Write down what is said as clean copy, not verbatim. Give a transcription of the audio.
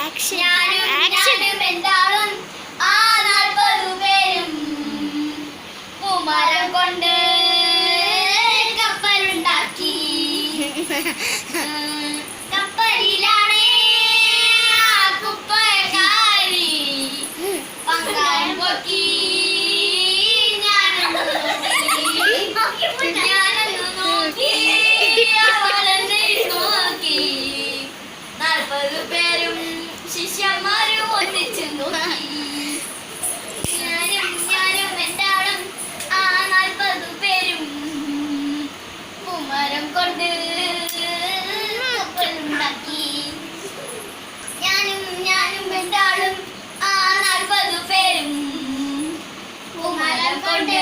ഞാനും എന്താളും ആ 40 പേരും പൂമരം കൊണ്ട് കപ്പലുണ്ടാക്കി. കപ്പലിലാണ് കുപ്പക്കാരി പങ്കായം പൊക്കി. ഞാനൊന്ന് നോക്കി അവളെന്നെ നോക്കി. 40 പേരും ശിഷ്യന്മാരും ഒന്നിച്ചു നോക്കി. ഞാനും എന്താളും ആ 40 പേരും പൂമരം കൊണ്ട് കപ്പലുണ്ടാക്കി. ഞാനും എന്താളും ആ 40 പേരും പൂമരം കൊണ്ട്